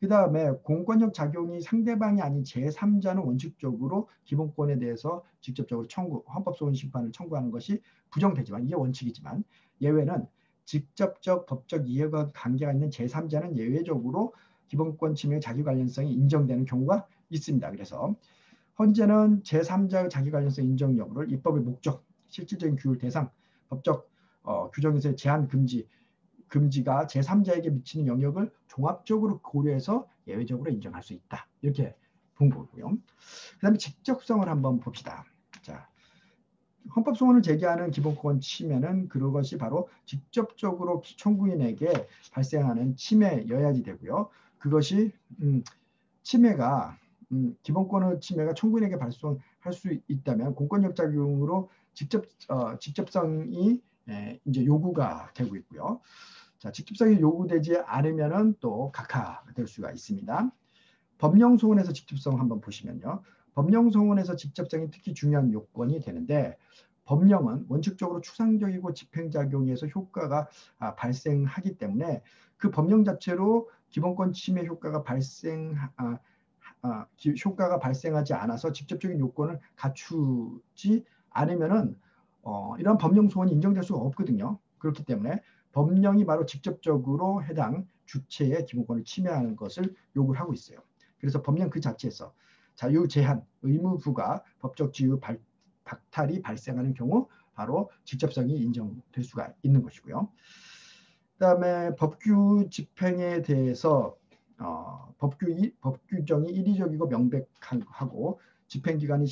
S1: 그 다음에 공권력 작용이 상대방이 아닌 제3자는 원칙적으로 기본권에 대해서 직접적으로 헌법소원 심판을 청구하는 것이 부정되지만 이게 원칙이지만 예외는 직접적 법적 이해가 관계가 있는 제3자는 예외적으로 기본권 침해 자기 관련성이 인정되는 경우가 있습니다. 그래서 현재는 제3자의 자기 관련성 인정 여부를 입법의 목적, 실질적인 규율 대상, 법적 규정에서의 제한 금지가 제3자에게 미치는 영역을 종합적으로 고려해서 예외적으로 인정할 수 있다. 이렇게 본 거고요. 그 다음에 직접성을 한번 봅시다. 자, 헌법소원을 제기하는 기본권 침해는 그것이 바로 직접적으로 청구인에게 발생하는 침해여야지 되고요. 그것이 침해가 기본권의 침해가 청구인에게 발생할 수 있다면 공권력 작용으로 직접성이 이제 요구가 되고 있고요. 자, 직접성이 요구되지 않으면은 또 각하될 수가 있습니다. 법령 소원에서 직접성 한번 보시면요. 법령 소원에서 직접성이 특히 중요한 요건이 되는데 법령은 원칙적으로 추상적이고 집행작용에서 효과가 발생하기 때문에 그 법령 자체로 기본권 침해 효과가 발생하지 않아서 직접적인 요건을 갖추지 않으면은 이런 법령 소원이 인정될 수가 없거든요. 그렇기 때문에 법령이 바로 직접적으로 해당 주체의 기본권을 침해하는 것을 요구를 하고 있어요. 그래서 법령 그 자체에서 자유 제한, 의무 부과, 법적 지유 박탈이 발생하는 경우 바로 직접성이 인정될 수가 있는 것이고요. 그다음에 법규 집행에 대해서 법 규정이 인위적이고 명백하고 집행기관이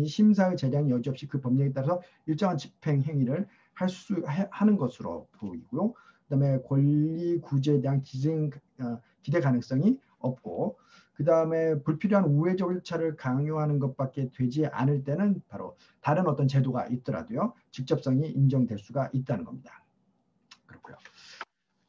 S1: 심사의 재량이 여지없이 그 법령에 따라서 일정한 집행 행위를 하는 것으로 보이고요. 그다음에 권리 구제에 대한 기대 가능성이 없고 그다음에 불필요한 우회적 절차를 강요하는 것밖에 되지 않을 때는 바로 다른 어떤 제도가 있더라도요. 직접성이 인정될 수가 있다는 겁니다. 그렇고요.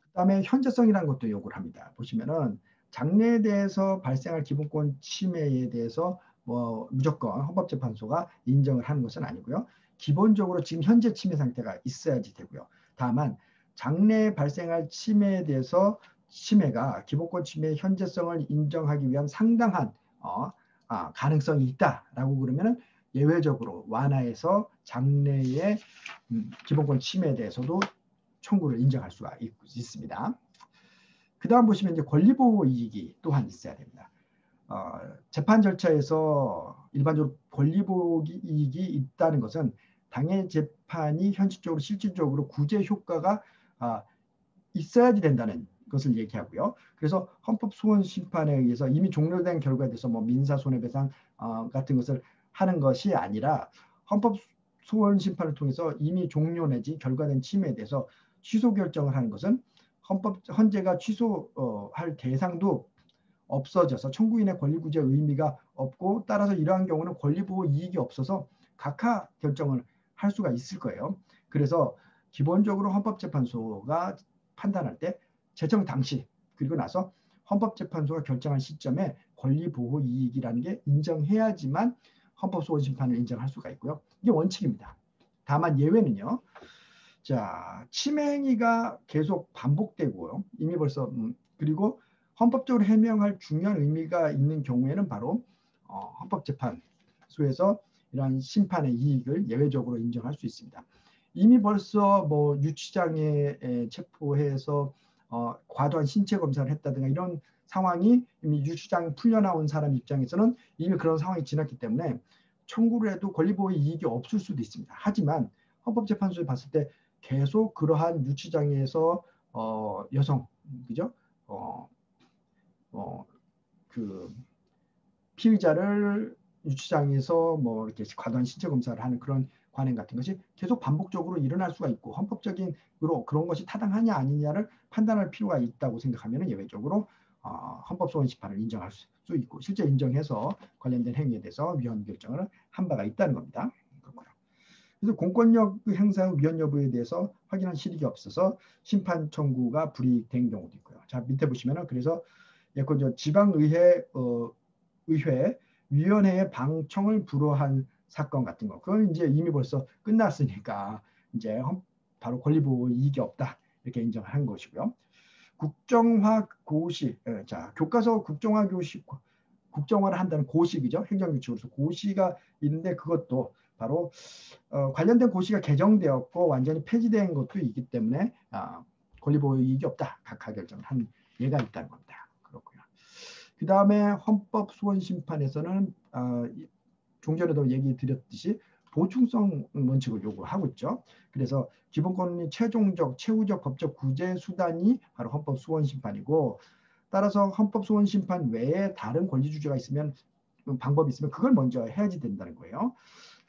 S1: 그다음에 현재성이라는 것도 요구를 합니다. 보시면은 장래에 대해서 발생할 기본권 침해에 대해서 뭐 무조건 헌법재판소가 인정을 하는 것은 아니고요. 기본적으로 지금 현재 침해 상태가 있어야지 되고요. 다만 장래에 발생할 침해에 대해서 침해가 기본권 침해의 현재성을 인정하기 위한 상당한 가능성이 있다라고 그러면은 예외적으로 완화해서 장래의 기본권 침해에 대해서도 청구를 인정할 수가 있습니다. 그 다음 보시면 이제 권리보호 이익이 또한 있어야 됩니다. 재판 절차에서 일반적으로 권리보호 이익이 있다는 것은 당해 재판이 현실적으로 실질적으로 구제 효과가 있어야지 된다는 것을 얘기하고요. 그래서 헌법소원심판에 의해서 이미 종료된 결과에 대해서 뭐 민사손해배상 같은 것을 하는 것이 아니라 헌법소원심판을 통해서 이미 종료 내지 결과된 침해에 대해서 취소 결정을 하는 것은 헌재가 취소할 대상도 없어져서 청구인의 권리구제 의미가 없고, 따라서 이러한 경우는 권리보호 이익이 없어서 각하 결정을 할 수가 있을 거예요. 그래서 기본적으로 헌법재판소가 판단할 때 제청 당시 그리고 나서 헌법재판소가 결정한 시점에 권리보호 이익이라는 게 인정해야지만 헌법소원심판을 인정할 수가 있고요. 이게 원칙입니다. 다만 예외는요. 자, 침해 행위가 계속 반복되고요. 이미 벌써 그리고 헌법적으로 해명할 중요한 의미가 있는 경우에는 바로 헌법재판소에서 이러한 심판의 이익을 예외적으로 인정할 수 있습니다. 이미 벌써 뭐 유치장애 체포해서 과도한 신체 검사를 했다든가 이런 상황이 이미 유치장 풀려나온 사람 입장에서는 이미 그런 상황이 지났기 때문에 청구를 해도 권리보호 이익이 없을 수도 있습니다. 하지만 헌법재판소에 봤을 때 계속 그러한 유치장에서 여성, 그죠? 그 피의자를 유치장에서 뭐 이렇게 과도한 신체 검사를 하는 그런 관행 같은 것이 계속 반복적으로 일어날 수가 있고, 헌법적으로 그런 것이 타당하냐 아니냐를 판단할 필요가 있다고 생각하면 예외적으로 헌법소원심판을 인정할 수 있고, 실제 인정해서 관련된 행위에 대해서 위헌 결정을 한 바가 있다는 겁니다. 그렇고요. 그래서 공권력 행사 위헌 여부에 대해서 확인한 실익이 없어서 심판 청구가 불이익된 경우도 있고요. 자, 밑에 보시면은 그래서 예컨대 지방의회 의회 위원회의 방청을 불허한 사건 같은 거, 그건 이제 이미 벌써 끝났으니까 이제 바로 권리보호 이익이 없다 이렇게 인정을 한 것이고요. 국정화 고시, 자 교과서 국정화 교시, 국정화를 한다는 고시이죠. 행정규칙으로서 고시가 있는데 그것도 바로 관련된 고시가 개정되었고 완전히 폐지된 것도 있기 때문에 권리보호 이익이 없다 각하 결정을 한 예가 있다는 겁니다. 그렇고요. 그 다음에 헌법소원심판에서는 좀 전에도 얘기 드렸듯이 보충성 원칙을 요구하고 있죠. 그래서 기본권이 최종적, 최후적 법적 구제 수단이 바로 헌법소원심판이고, 따라서 헌법소원심판 외에 다른 권리주제가 있으면, 방법이 있으면 그걸 먼저 해야지 된다는 거예요.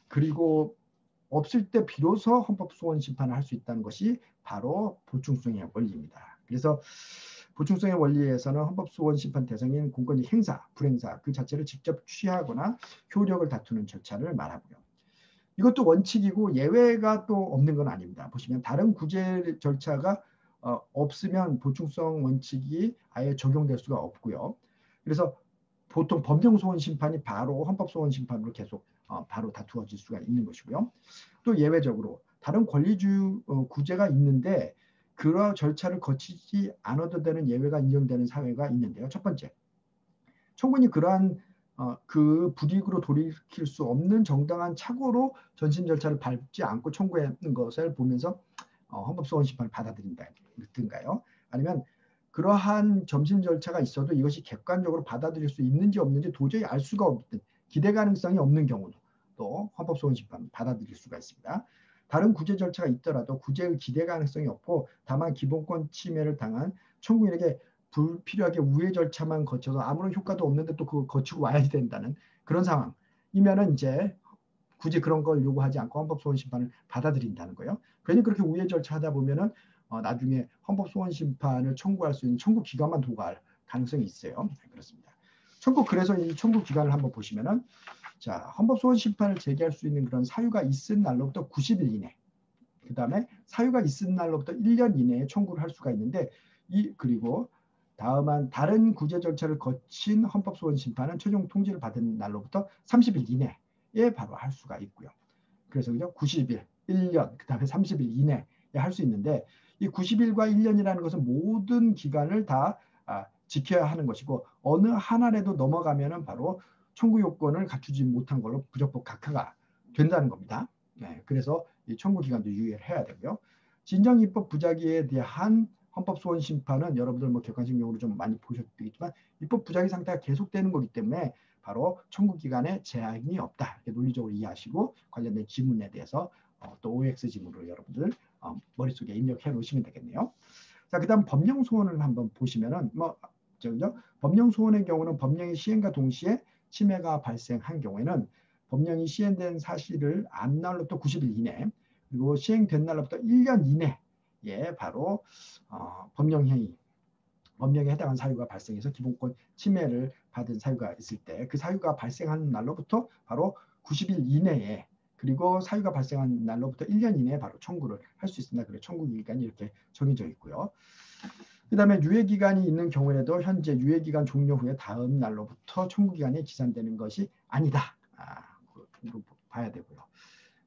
S1: 그리고 없을 때 비로소 헌법소원심판을 할 수 있다는 것이 바로 보충성의 원리입니다. 그래서 보충성의 원리에서는 헌법소원심판 대상인 공권력 행사, 불행사 그 자체를 직접 취하거나 효력을 다투는 절차를 말하고요. 이것도 원칙이고 예외가 또 없는 건 아닙니다. 보시면 다른 구제 절차가 없으면 보충성 원칙이 아예 적용될 수가 없고요. 그래서 보통 법령소원심판이 바로 헌법소원심판으로 계속 바로 다투어질 수가 있는 것이고요. 또 예외적으로 다른 권리주 구제가 있는데 그런 절차를 거치지 않아도 되는 예외가 인정되는 사회가 있는데요. 첫 번째, 청구인이 그러한 그 불이익으로 돌이킬 수 없는 정당한 착오로 전심 절차를 밟지 않고 청구하는 것을 보면서 헌법소원심판을 받아들인다든가요. 아니면 그러한 점심 절차가 있어도 이것이 객관적으로 받아들일 수 있는지 없는지 도저히 알 수가 없는 기대 가능성이 없는 경우도 또 헌법소원심판 받아들일 수가 있습니다. 다른 구제 절차가 있더라도 구제의 기대 가능성이 없고 다만 기본권 침해를 당한 청구인에게 불필요하게 우회 절차만 거쳐서 아무런 효과도 없는데 또 그걸 거치고 와야 된다는 그런 상황이면은 이제 굳이 그런 걸 요구하지 않고 헌법소원심판을 받아들인다는 거예요. 괜히 그렇게 우회 절차 하다 보면은 나중에 헌법소원심판을 청구할 수 있는 청구 기간만 도구할 가능성이 있어요. 그렇습니다. 그래서 이 청구 기간을 한번 보시면은 자, 헌법소원심판을 제기할 수 있는 그런 사유가 있은 날로부터 90일 이내, 그 다음에 사유가 있은 날로부터 1년 이내에 청구를 할 수가 있는데 그리고 다른 구제 절차를 거친 헌법소원심판은 최종 통지를 받은 날로부터 30일 이내에 바로 할 수가 있고요. 그래서 그죠? 90일, 1년, 그 다음에 30일 이내에 할 수 있는데 이 90일과 1년이라는 것은 모든 기간을 다 지켜야 하는 것이고 어느 하나라도 넘어가면은 바로 청구 요건을 갖추지 못한 걸로 부적법 각하가 된다는 겁니다. 네, 그래서 이 청구 기간도 유예해야 되고요. 진정입법 부작위에 대한 헌법소원심판은 여러분들 뭐 객관식 용어로 좀 많이 보셨겠지만 입법 부작위 상태가 계속되는 거기 때문에 바로 청구 기간에 제한이 없다. 이렇게 논리적으로 이해하시고 관련된 지문에 대해서 또 OX 지문으로 여러분들 머릿속에 입력해 놓으시면 되겠네요. 자, 자, 그다음 법령 소원을 한번 보시면은 저죠? 법령 소원의 경우는 법령의 시행과 동시에 침해가 발생한 경우에는 법령이 시행된 사실을 안 날로부터 90일 이내, 그리고 시행된 날로부터 1년 이내에 바로 법령에 해당한 사유가 발생해서 기본권 침해를 받은 사유가 있을 때 그 사유가 발생한 날로부터 바로 90일 이내에, 그리고 사유가 발생한 날로부터 1년 이내에 바로 청구를 할 수 있습니다. 그래서 청구 기간이 이렇게 정해져 있고요. 그 다음에 유예기간이 있는 경우에도 현재 유예기간 종료 후에 다음 날로부터 청구기간이 지산되는 것이 아니다. 이거 봐야 되고요.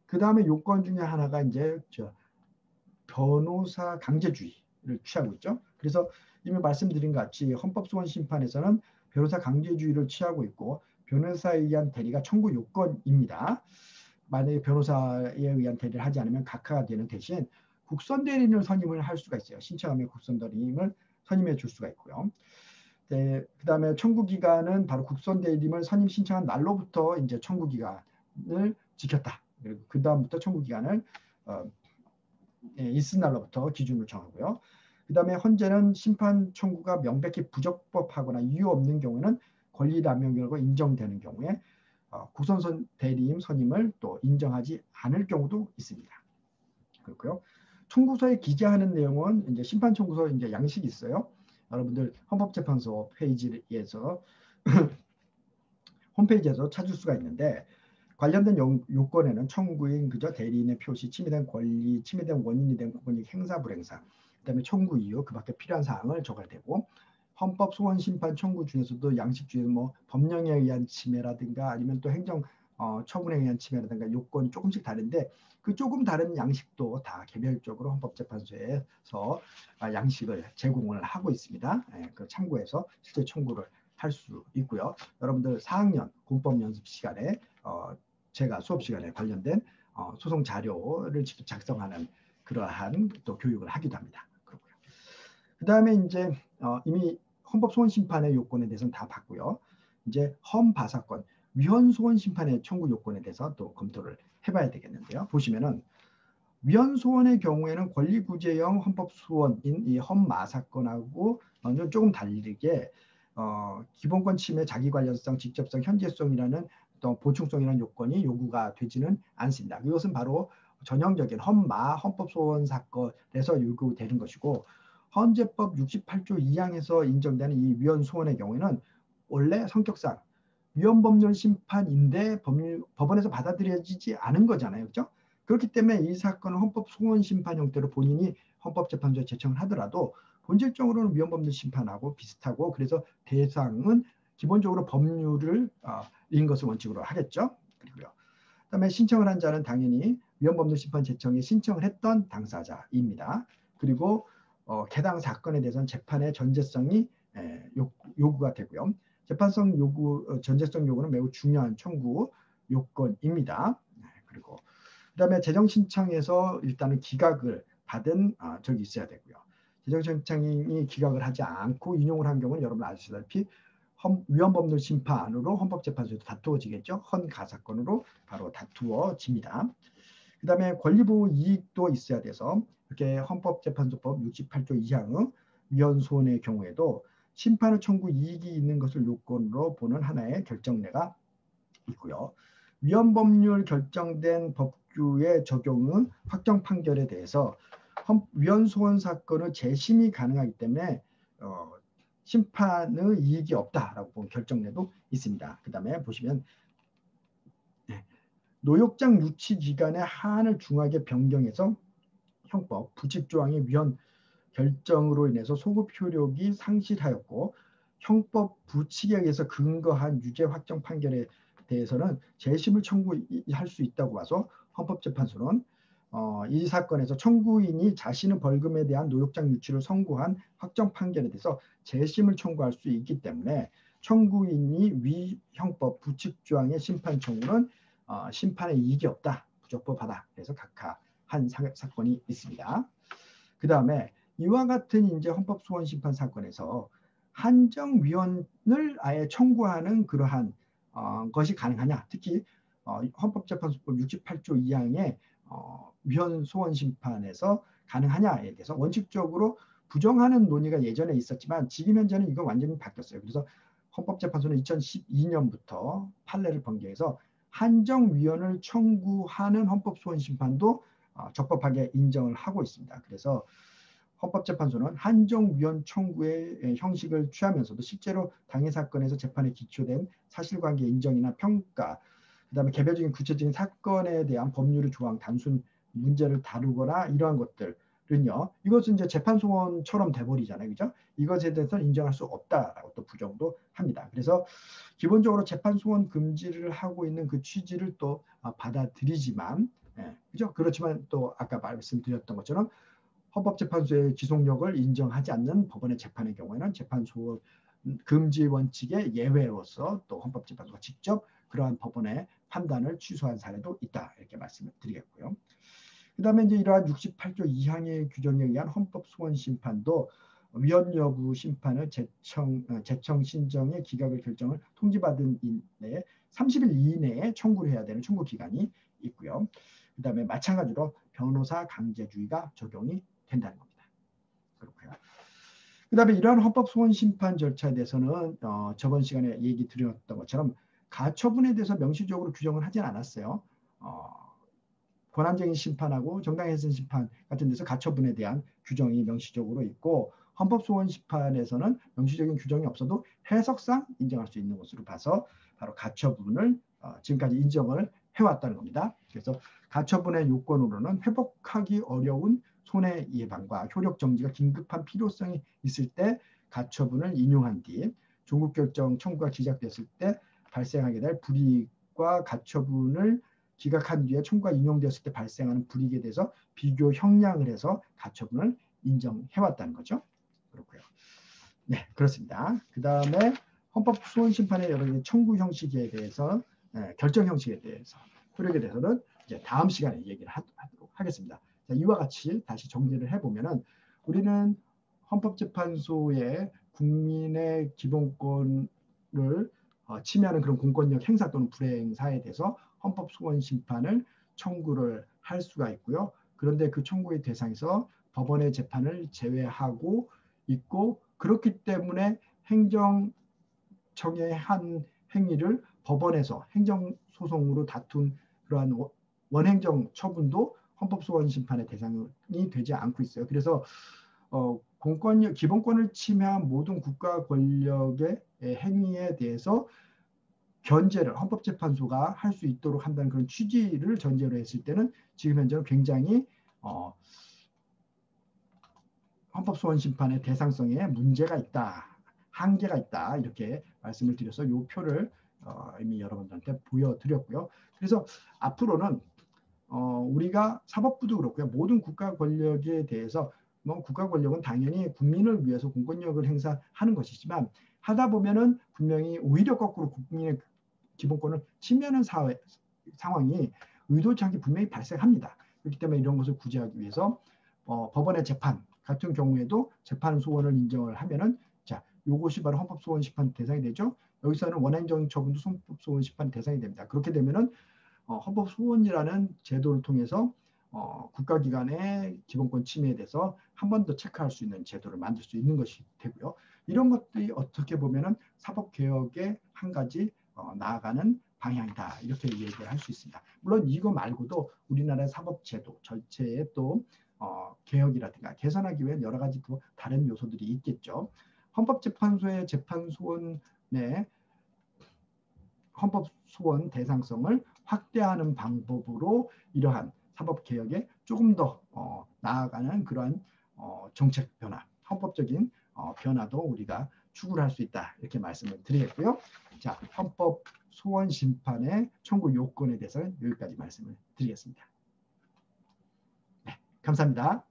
S1: 그 다음에 요건 중에 하나가 이제 변호사 강제주의를 취하고 있죠. 그래서 이미 말씀드린 것 같이 헌법소원심판에서는 변호사 강제주의를 취하고 있고, 변호사에 의한 대리가 청구 요건입니다. 만약에 변호사에 의한 대리를 하지 않으면 각하가 되는 대신 국선 대리인을 선임을 할 수가 있어요. 신청하면 국선 대리인을 선임해 줄 수가 있고요. 네, 그 다음에 청구 기간은 바로 국선 대리인을 선임 신청한 날로부터 이제 청구 기간을 지켰다. 그리고 그 다음부터 청구 기간을 있은 날로부터 기준을 정하고요. 그 다음에 헌재는 심판 청구가 명백히 부적법하거나 이유 없는 경우에는 권리남용 결과 인정되는 경우에 국선 대리인 선임을 또 인정하지 않을 경우도 있습니다. 그렇고요. 청구서에 기재하는 내용은 이제 심판 청구서 이제 양식이 있어요. 여러분들 헌법재판소 페이지에서 홈페이지에서 찾을 수가 있는데, 관련된 요건에는 청구인 그저 대리인의 표시, 침해된 권리, 침해된 원인이 된 권익 행사 불행사, 그다음에 청구 이유, 그밖에 필요한 사항을 적어야 되고, 헌법 소원 심판 청구 중에서도 양식 중에 법령에 의한 침해라든가 아니면 또 행정 처분에 의한 침해라든가 요건이 조금씩 다른데, 그 조금 다른 양식도 다 개별적으로 헌법재판소에서 양식을 제공을 하고 있습니다. 그 참고해서 실제 청구를 할 수 있고요. 여러분들 4학년 공법 연습 시간에 제가 수업 시간에 관련된 소송 자료를 직접 작성하는 그러한 또 교육을 하기도 합니다. 그렇고요. 그 다음에 이제 이미 헌법 소원 심판의 요건에 대해서는 다 봤고요. 이제 헌바사건 위헌 소원 심판의 청구 요건에 대해서 또 검토를 해봐야 되겠는데요. 보시면은 위헌 소원의 경우에는 권리구제형 헌법 소원인 이 헌마사건하고 조금 다르게 기본권 침해, 자기 관련성, 직접성, 현재성이라는 또 보충성이라는 요건이 요구가 되지는 않습니다. 이것은 바로 전형적인 헌법소원 사건에서 요구되는 것이고, 헌재법 68조 2항에서 인정되는 이 위헌 소원의 경우에는 원래 성격상 위헌법률 심판인데 법원에서 받아들여지지 않은 거잖아요. 그렇죠? 그렇기 때문에 이 사건은 헌법소원 심판 형태로 본인이 헌법재판소에 제청을 하더라도 본질적으로는 위헌법률 심판하고 비슷하고, 그래서 대상은 기본적으로 법률을 인 것을 원칙으로 하겠죠. 그리고요. 그다음에 신청을 한 자는 당연히 위헌법률 심판 제청에 신청을 했던 당사자입니다. 그리고 해당 사건에 대해서는 재판의 전제성이 요구가 되고요. 재판성 요구, 전제성 요구는 매우 중요한 청구 요건입니다. 그리고 그다음에 재정 신청에서 일단은 기각을 받은 적이 있어야 되고요. 재정 신청이 기각을 하지 않고 인용을 한 경우는 여러분 아시다시피 위헌법률 심판으로 헌법재판소에서 다투어지겠죠. 헌가사건으로 바로 다투어집니다. 그 다음에 권리보호 이익도 있어야 돼서 이렇게 헌법재판소법 68조 2항의 위헌소원의 경우에도 심판의 청구 이익이 있는 것을 요건으로 보는 하나의 결정례가 있고요. 위헌법률 결정된 법규의 적용은 확정 판결에 대해서 위헌소원 사건의 재심이 가능하기 때문에 심판의 이익이 없다라고 본 결정례도 있습니다. 그 다음에 보시면 노역장 유치 기간의 한을 중하게 변경해서 형법 부칙조항의 위헌 결정으로 인해서 소급 효력이 상실하였고, 형법 부칙에 의해서 근거한 유죄 확정 판결에 대해서는 재심을 청구할 수 있다고 봐서 헌법재판소는 이 사건에서 청구인이 자신의 벌금에 대한 노역장 유치를 선고한 확정 판결에 대해서 재심을 청구할 수 있기 때문에 청구인이 위 형법 부칙 조항의 심판 청구는 심판에 이익이 없다, 부적법하다. 그래서 각하한 사건이 있습니다. 그 다음에 이와 같은 이제 헌법소원 심판 사건에서 한정위원을 아예 청구하는 그러한 것이 가능하냐, 특히 헌법재판소법 68조 2항의 위헌 소원 심판에서 가능하냐에 대해서 원칙적으로 부정하는 논의가 예전에 있었지만 지금 현재는 이거 완전히 바뀌었어요. 그래서 헌법재판소는 2012년부터 판례를 변경해서 한정위원을 청구하는 헌법소원심판도 적법하게 인정을 하고 있습니다. 그래서 헌법재판소는 한정위원 청구의 형식을 취하면서도 실제로 당해 사건에서 재판에 기초된 사실관계 인정이나 평가, 그다음에 개별적인 구체적인 사건에 대한 법률의 조항, 단순 문제를 다루거나 이러한 것들은요, 이것은 이제 재판소원처럼 돼버리잖아요, 그죠? 이것에 대해서는 인정할 수 없다라고 또 부정도 합니다. 그래서 기본적으로 재판소원 금지를 하고 있는 그 취지를 또 받아들이지만, 그죠? 그렇지만 또 아까 말씀드렸던 것처럼 헌법재판소의 기속력을 인정하지 않는 법원의 재판의 경우에는 재판소 금지 원칙의 예외로서 또 헌법재판소가 직접 그러한 법원의 판단을 취소한 사례도 있다, 이렇게 말씀을 드리겠고요. 그 다음에 이제 이러한 68조 2항의 규정에 의한 헌법소원 심판도 위헌 여부 심판을 재청 신청의 기각을 결정을 통지받은 이내에 30일 이내에 청구를 해야 되는 청구 기간이 있고요. 그 다음에 마찬가지로 변호사 강제주의가 적용이 된다는 겁니다. 그렇고요. 그 다음에 이러한 헌법소원 심판 절차에 대해서는 저번 시간에 얘기 드렸던 것처럼 가처분에 대해서 명시적으로 규정을 하진 않았어요. 권한쟁의 심판하고 정당해산 심판 같은 데서 가처분에 대한 규정이 명시적으로 있고, 헌법소원 심판에서는 명시적인 규정이 없어도 해석상 인정할 수 있는 것으로 봐서 바로 가처분을 지금까지 인정을 해왔다는 겁니다. 그래서 가처분의 요건으로는 회복하기 어려운 손해 예방과 효력 정지가 긴급한 필요성이 있을 때 가처분을 인용한 뒤 종국결정 청구가 기각됐을 때 발생하게 될 불이익과 가처분을 기각한 뒤에 청구가 인용되었을 때 발생하는 불이익에 대해서 비교 형량을 해서 가처분을 인정해왔다는 거죠. 그렇고요. 네, 그렇습니다. 그 다음에 헌법소원심판의 여러 가지 청구 형식에 대해서, 결정 형식에 대해서, 효력에 대해서는 이제 다음 시간에 얘기를 하도록 하겠습니다. 자, 이와 같이 다시 정리를 해보면은 우리는 헌법재판소의 국민의 기본권을 침해하는 그런 공권력 행사 또는 불행사에 대해서 헌법소원심판을 청구를 할 수가 있고요. 그런데 그 청구의 대상에서 법원의 재판을 제외하고 있고, 그렇기 때문에 행정청의 한 행위를 법원에서 행정소송으로 다툰 그러한 원행정 처분도 헌법소원심판의 대상이 되지 않고 있어요. 그래서 공권력, 기본권을 침해한 모든 국가 권력의 행위에 대해서 견제를 헌법재판소가 할 수 있도록 한다는 그런 취지를 전제로 했을 때는 지금 현재는 굉장히 헌법소원심판의 대상성에 문제가 있다, 한계가 있다, 이렇게 말씀을 드려서 이 표를 이미 여러분들한테 보여드렸고요. 그래서 앞으로는 우리가 사법부도 그렇고요. 모든 국가 권력에 대해서 국가 권력은 당연히 국민을 위해서 공권력을 행사하는 것이지만 하다 보면은 분명히 오히려 거꾸로 국민의 기본권을 침해하는 상황이 의도치 않게 분명히 발생합니다. 그렇기 때문에 이런 것을 구제하기 위해서 법원의 재판 같은 경우에도 재판 소원을 인정을 하면은, 자, 요것이 바로 헌법소원 심판 대상이 되죠. 여기서는 원행정 처분도 헌법소원 심판 대상이 됩니다. 그렇게 되면은 헌법소원이라는 제도를 통해서 국가기관의 기본권 침해에 대해서 한 번 더 체크할 수 있는 제도를 만들 수 있는 것이 되고요. 이런 것들이 어떻게 보면은 사법개혁의 한 가지 나아가는 방향이다, 이렇게 얘기를 할 수 있습니다. 물론 이거 말고도 우리나라의 사법제도 전체에 또 개혁이라든가 개선하기 위한 여러 가지 또 다른 요소들이 있겠죠. 헌법재판소의 재판소원의 헌법소원 대상성을 확대하는 방법으로 이러한 사법개혁에 조금 더 나아가는 그러한 정책 변화, 헌법적인 변화도 우리가 추구를 할 수 있다, 이렇게 말씀을 드리겠고요. 자, 헌법소원심판의 청구 요건에 대해서는 여기까지 말씀을 드리겠습니다. 네, 감사합니다.